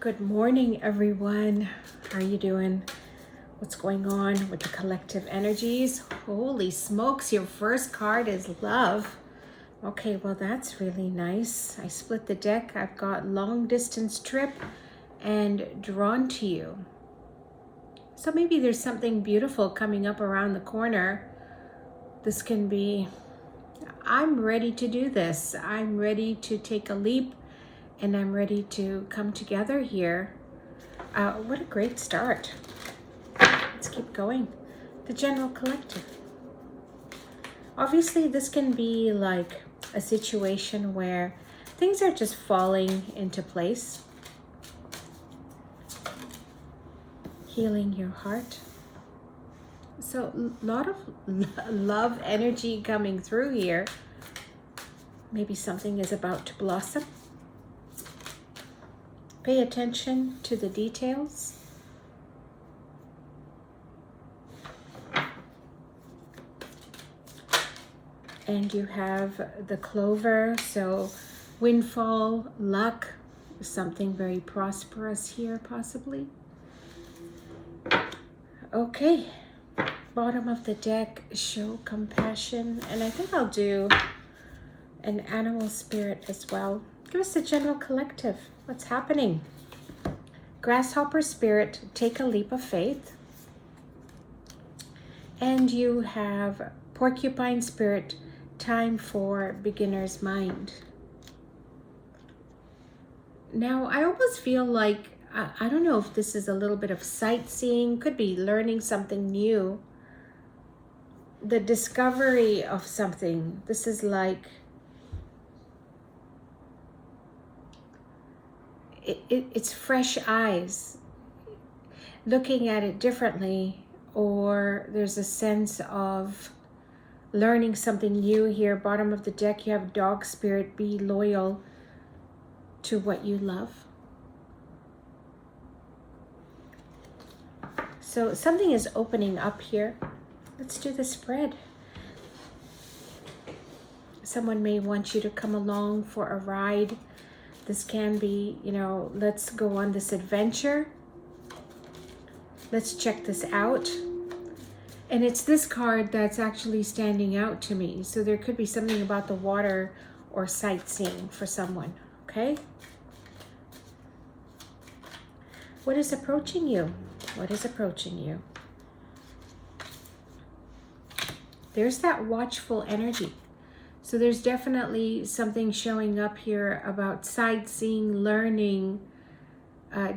Good morning, everyone. How are you doing? What's going on with the collective energies? Holy smokes, your first card is love. Okay, well, that's really nice. I split the deck. I've got long distance trip and drawn to you. So maybe there's something beautiful coming up around the corner. This can be, I'm ready to do this. I'm ready to take a leap and I'm ready to come together here. What a great start. Let's keep going. The general collective. Obviously, this can be like a situation where things are just falling into place. Healing your heart. So a lot of love energy coming through here. Maybe something is about to blossom. Pay attention to the details. And you have the clover, so windfall, luck, something very prosperous here possibly. Okay, bottom of the deck, show compassion, and I think I'll do an animal spirit as well. Give us the general collective. What's happening? Grasshopper spirit, take a leap of faith. And you have porcupine spirit, time for beginner's mind. Now, I almost feel like, I don't know if this is a little bit of sightseeing, could be learning something new. The discovery of something. This is like, it's fresh eyes, looking at it differently, or there's a sense of learning something new here. Bottom of the deck, you have dog spirit, be loyal to what you love. So something is opening up here. Let's do the spread. Someone may want you to come along for a ride. This can be, let's go on this adventure. Let's check this out. And it's this card that's actually standing out to me. So there could be something about the water or sightseeing for someone, okay? What is approaching you? What is approaching you? There's that watchful energy. So there's definitely something showing up here about sightseeing, learning,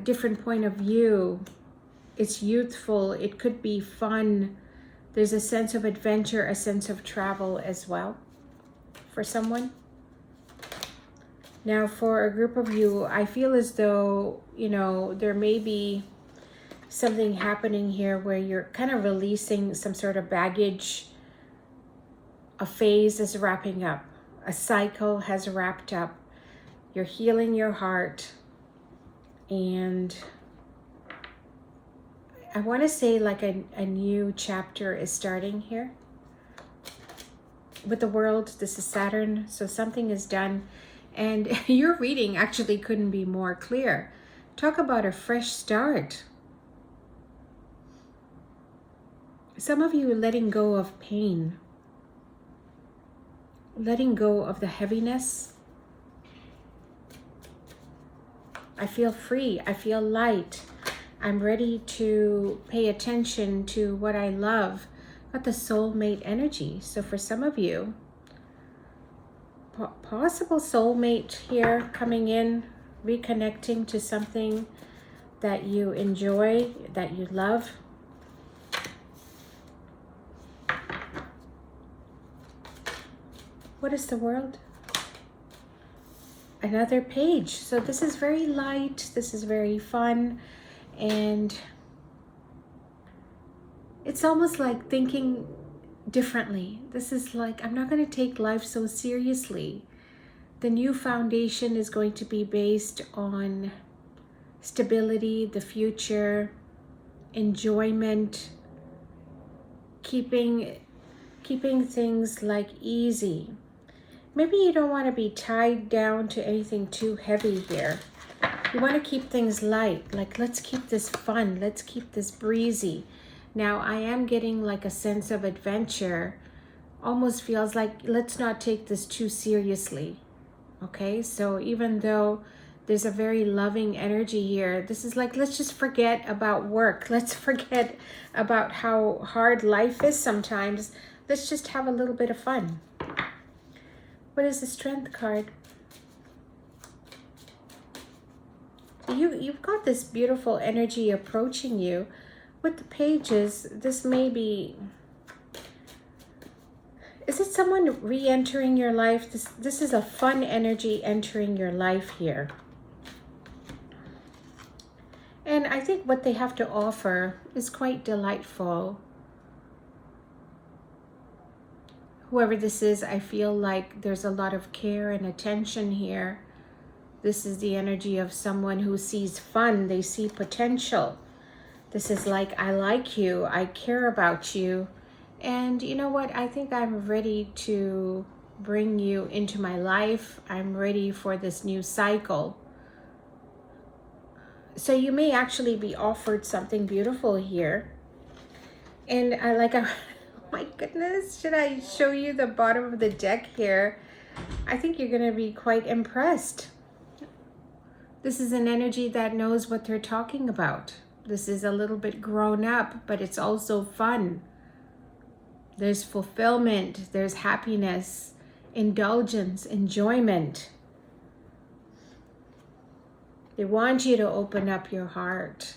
different point of view. It's youthful. It could be fun. There's a sense of adventure, a sense of travel as well for someone. Now, for a group of you, I feel as though, there may be something happening here where you're kind of releasing some sort of baggage. A phase is wrapping up. A cycle has wrapped up. You're healing your heart. And I want to say like a new chapter is starting here. With the world, this is Saturn. So something is done. And your reading actually couldn't be more clear. Talk about a fresh start. Some of you are letting go of pain. Letting go of the heaviness. I feel free. I feel light. I'm ready to pay attention to what I love. Got the soulmate energy. So for some of you, possible soulmate here coming in, reconnecting to something that you enjoy, that you love. What is the world? Another page. So this is very light. This is very fun. And it's almost like thinking differently. This is like, I'm not going to take life so seriously. The new foundation is going to be based on stability, the future, enjoyment, keeping things like easy. Maybe you don't want to be tied down to anything too heavy here. You want to keep things light. Like, let's keep this fun. Let's keep this breezy. Now, I am getting like a sense of adventure. Almost feels like, let's not take this too seriously. Okay, so even though there's a very loving energy here, this is like, let's just forget about work. Let's forget about how hard life is sometimes. Let's just have a little bit of fun. What is the Strength card? You've got this beautiful energy approaching you. With the pages, this may be... Is it someone re-entering your life? This is a fun energy entering your life here. And I think what they have to offer is quite delightful. Whoever this is, I feel like there's a lot of care and attention here. This is the energy of someone who sees fun. They see potential. This is like, I like you. I care about you. And you know what? I think I'm ready to bring you into my life. I'm ready for this new cycle. So you may actually be offered something beautiful here. And oh my goodness, should I show you the bottom of the deck here? I think you're going to be quite impressed. This is an energy that knows what they're talking about. This is a little bit grown up, but it's also fun. There's fulfillment, there's happiness, indulgence, enjoyment. They want you to open up your heart.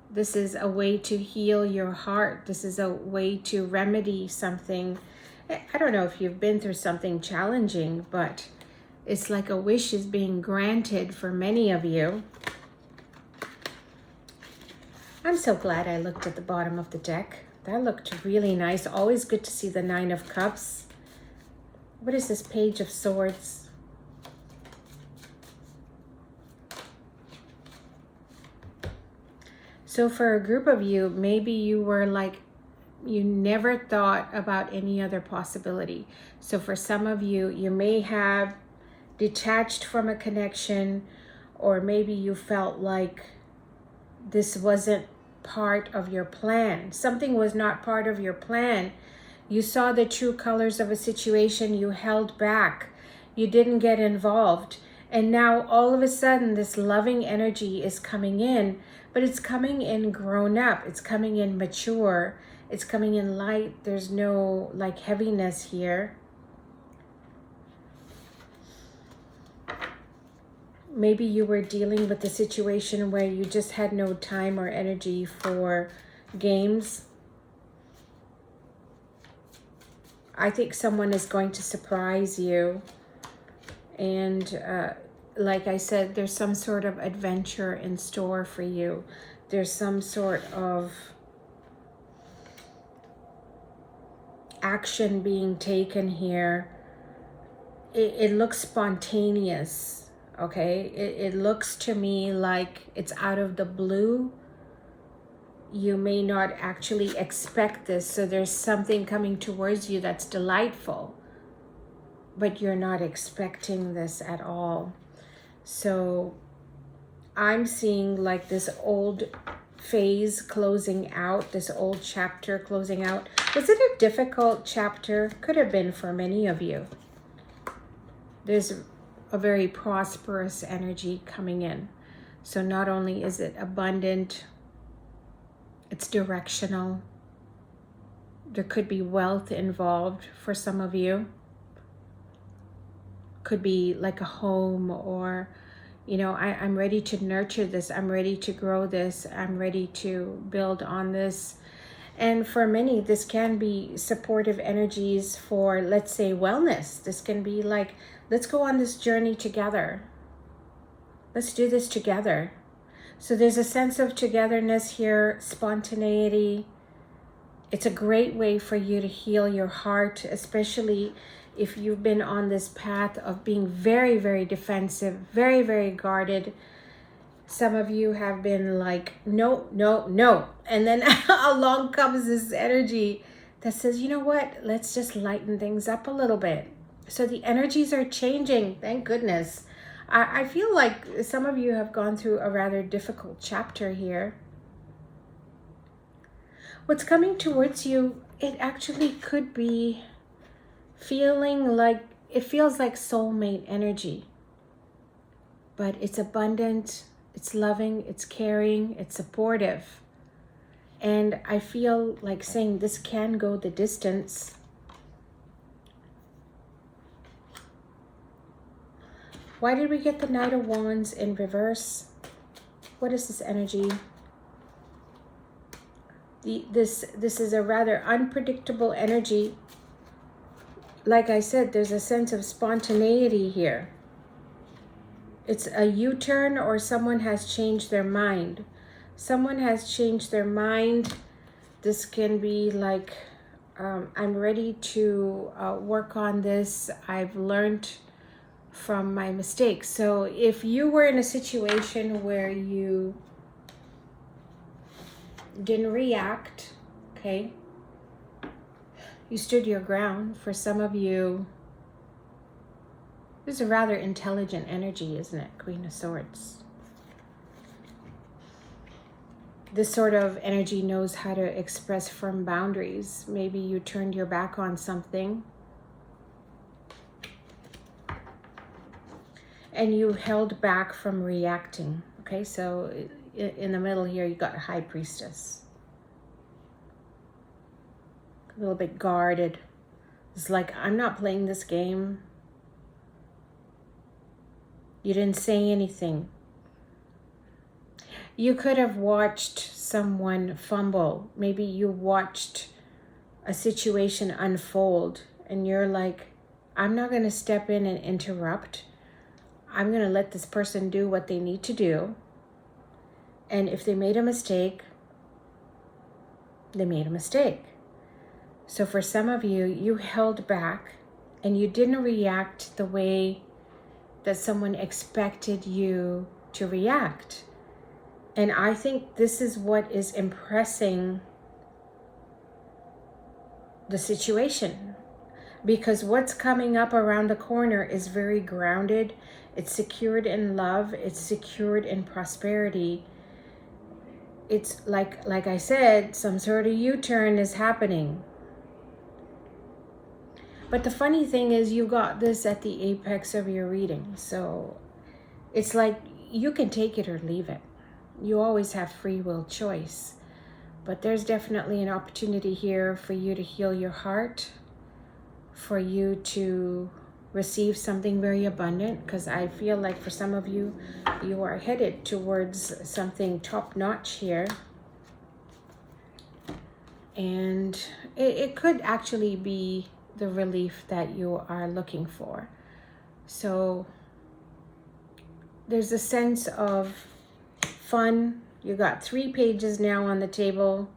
This is a way to heal your heart. This is a way to remedy something. I don't know if you've been through something challenging, but it's like a wish is being granted for many of you. I'm so glad I looked at the bottom of the deck. That looked really nice. Always good to see the Nine of Cups. What is this Page of Swords? So for a group of you, maybe you were like, you never thought about any other possibility. So for some of you, you may have detached from a connection, or maybe you felt like this wasn't part of your plan. Something was not part of your plan. You saw the true colors of a situation, you held back, you didn't get involved. And now all of a sudden this loving energy is coming in, but it's coming in grown up, it's coming in mature, it's coming in light. There's no like heaviness here. Maybe you were dealing with a situation where you just had no time or energy for games. I think someone is going to surprise you. And like I said, there's some sort of adventure in store for you. There's some sort of action being taken here. It looks spontaneous, okay? It looks to me like it's out of the blue. You may not actually expect this, so there's something coming towards you that's delightful, but you're not expecting this at all. So I'm seeing like this old phase closing out, this old chapter closing out. Was it a difficult chapter? Could have been for many of you. There's a very prosperous energy coming in. So not only is it abundant, it's directional. There could be wealth involved for some of you. Could be like a home, or, you know, I'm ready to nurture this. I'm ready to grow this. I'm ready to build on this. And for many, this can be supportive energies for, let's say, wellness. This can be like, let's go on this journey together. Let's do this together. So there's a sense of togetherness here, spontaneity. It's a great way for you to heal your heart, especially if you've been on this path of being very, very defensive, very, very guarded. Some of you have been like, no, no, no. And then along comes this energy that says, you know what? Let's just lighten things up a little bit. So the energies are changing. Thank goodness. I feel like some of you have gone through a rather difficult chapter here. What's coming towards you, it actually could be feeling like, it feels like soulmate energy. But it's abundant, it's loving, it's caring, it's supportive. And I feel like saying this can go the distance. Why did we get the Knight of Wands in reverse? What is this energy? This is a rather unpredictable energy. Like I said, there's a sense of spontaneity here. It's a U-turn, or someone has changed their mind. Someone has changed their mind. This can be like, I'm ready to work on this. I've learned from my mistakes. So if you were in a situation where you didn't react, okay, you stood your ground. For some of you, this is a rather intelligent energy, isn't it? Queen of Swords. This sort of energy knows how to express firm boundaries. Maybe you turned your back on something and you held back from reacting. Okay, so in the middle here, you got a High Priestess. A little bit guarded. It's like, I'm not playing this game. You didn't say anything. You could have watched someone fumble. Maybe you watched a situation unfold and you're like, I'm not going to step in and interrupt. I'm going to let this person do what they need to do. And if they made a mistake, they made a mistake. So for some of you, you held back and you didn't react the way that someone expected you to react. And I think this is what is impressing the situation, because what's coming up around the corner is very grounded. It's secured in love. It's secured in prosperity. It's like I said, some sort of U-turn is happening. But the funny thing is, you got this at the apex of your reading. So it's like you can take it or leave it. You always have free will choice. But there's definitely an opportunity here for you to heal your heart, for you to receive something very abundant, because I feel like for some of you, you are headed towards something top-notch here. And it could actually be the relief that you are looking for. So there's a sense of fun. You got 3 pages now on the table.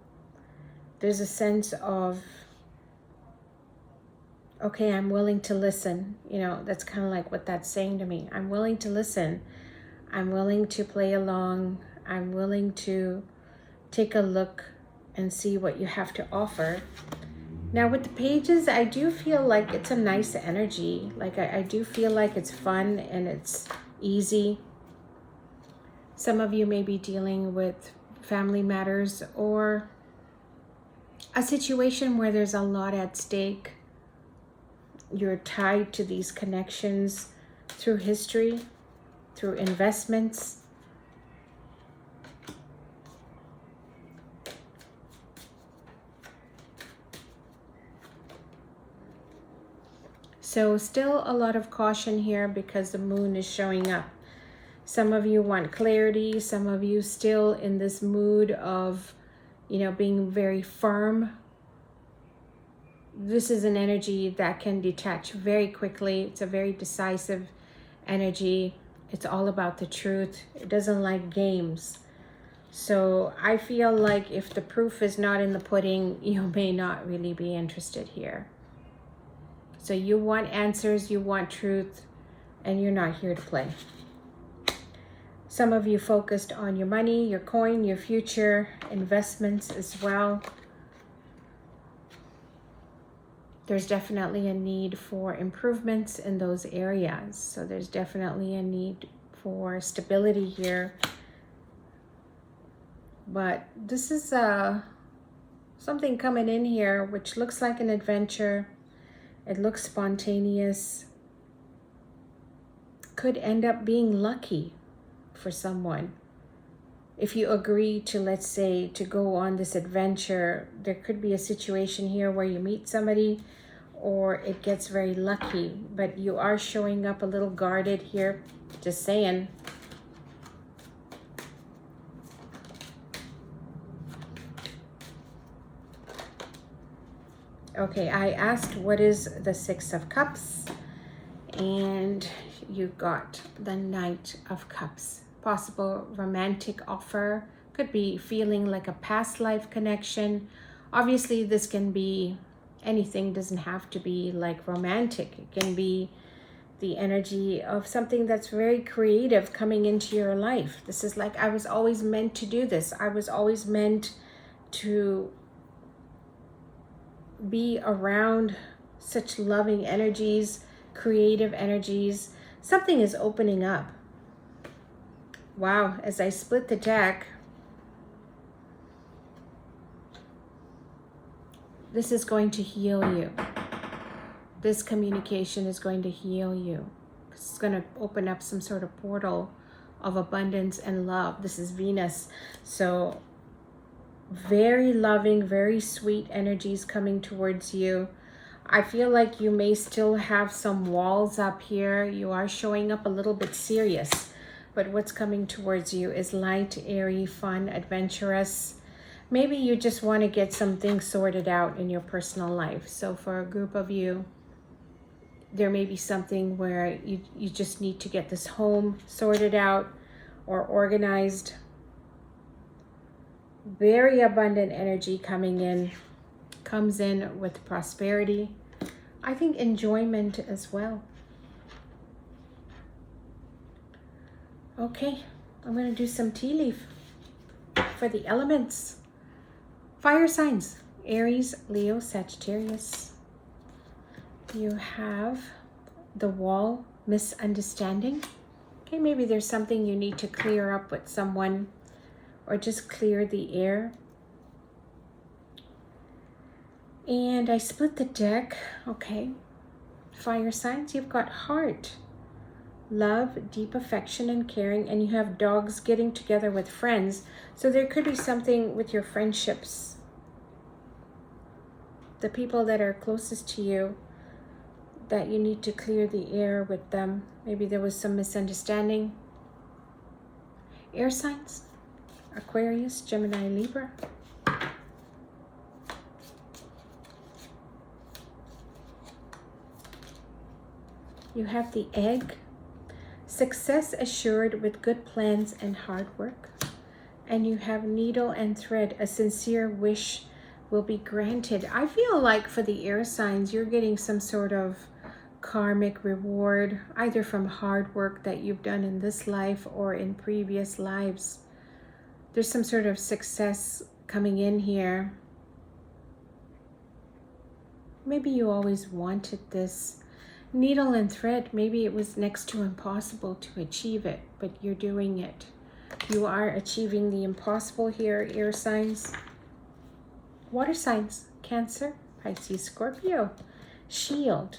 There's a sense of, okay, I'm willing to listen. You know, that's kind of like what that's saying to me. I'm willing to listen. I'm willing to play along. I'm willing to take a look and see what you have to offer. Now with the pages, I do feel like it's a nice energy. Like I do feel like it's fun and it's easy. Some of you may be dealing with family matters or a situation where there's a lot at stake. You're tied to these connections through history, through investments. So still a lot of caution here because the moon is showing up. Some of you want clarity. Some of you still in this mood of, you know, being very firm. This is an energy that can detach very quickly. It's a very decisive energy. It's all about the truth. It doesn't like games. So I feel like if the proof is not in the pudding, you may not really be interested here. So you want answers, you want truth, and you're not here to play. Some of you focused on your money, your coin, your future, investments as well. there's definitely a need for improvements in those areas. So there's definitely a need for stability here. But this is something coming in here which looks like an adventure. It looks spontaneous. Could end up being lucky for someone. If you agree to, let's say, to go on this adventure, there could be a situation here where you meet somebody or it gets very lucky, but you are showing up a little guarded here, just saying. Okay, I asked what is the Six of Cups, and you got the Knight of Cups. Possible romantic offer, could be feeling like a past life connection. Obviously, this can be anything, doesn't have to be like romantic. It can be the energy of something that's very creative coming into your life. This is like, I was always meant to do this. I was always meant to be around such loving energies, creative energies. Something is opening up. Wow, as I split the deck, this is going to heal you. This communication is going to heal you. It's going to open up some sort of portal of abundance and love. This is Venus. So very loving, very sweet energies coming towards you. I feel like you may still have some walls up here. You are showing up a little bit serious. But what's coming towards you is light, airy, fun, adventurous. Maybe you just want to get some things sorted out in your personal life. So for a group of you, there may be something where you just need to get this home sorted out or organized. Very abundant energy coming in. Comes in with prosperity. I think enjoyment as well. Okay, I'm going to do some tea leaf for the elements. Fire signs, Aries, Leo, Sagittarius. You have the Wall, misunderstanding. Okay, maybe there's something you need to clear up with someone or just clear the air. And I split the deck. Okay, fire signs, you've got Heart. Love, deep affection and caring, and you have dogs getting together with friends. So there could be something with your friendships. The people that are closest to you that you need to clear the air with them. Maybe there was some misunderstanding. Air signs, Aquarius, Gemini, Libra. You have the Egg. Success assured with good plans and hard work. And you have Needle and Thread. A sincere wish will be granted. I feel like for the air signs, you're getting some sort of karmic reward, either from hard work that you've done in this life or in previous lives. There's some sort of success coming in here. Maybe you always wanted this. Needle and Thread, maybe it was next to impossible to achieve it, but you're doing it. You are achieving the impossible here, air signs. Water signs, Cancer, Pisces, Scorpio. Shield.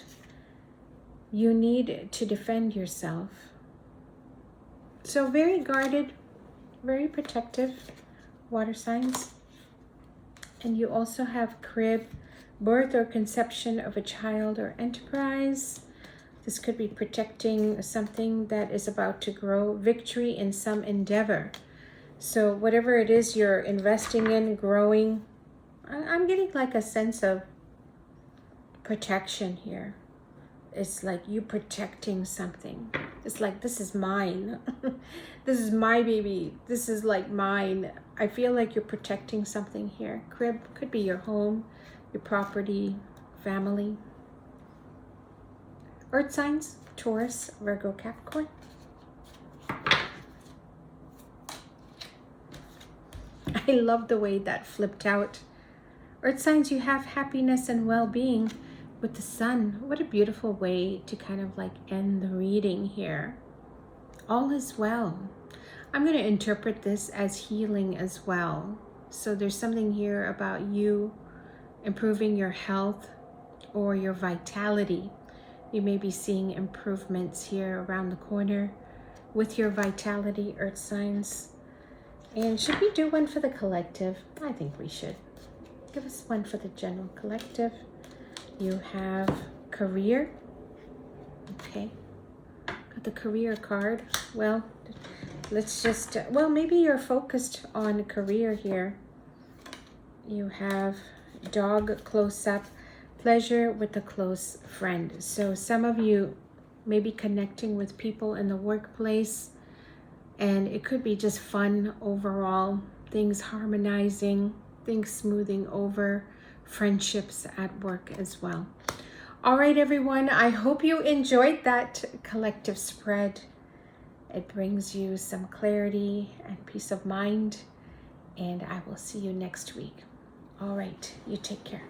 You need to defend yourself. So very guarded, very protective, water signs. And you also have Crib, birth or conception of a child or enterprise. This could be protecting something that is about to grow. Victory in some endeavor. So whatever it is you're investing in, growing, I'm getting like a sense of protection here. It's like you protecting something. It's like, this is mine. This is my baby. This is like mine. I feel like you're protecting something here. Crib could be your home, your property, family. Earth signs, Taurus, Virgo, Capricorn. I love the way that flipped out. Earth signs, you have happiness and well-being. with the sun. What a beautiful way to kind of like end the reading here. All is well. I'm going to interpret this as healing as well. So there's something here about you improving your health or your vitality. You may be seeing improvements here around the corner with your vitality, earth signs. And should we do one for the collective? I think we should. Give us one for the general collective. You have career. Okay. Got the career card. Well, let's just, well, maybe you're focused on career here. You have dog close up, pleasure with a close friend. So some of you may be connecting with people in the workplace, and it could be just fun overall, things harmonizing, things smoothing over, friendships at work as well. All right, everyone, I hope you enjoyed that collective spread. It brings you some clarity and peace of mind, and I will see you next week. All right, you take care.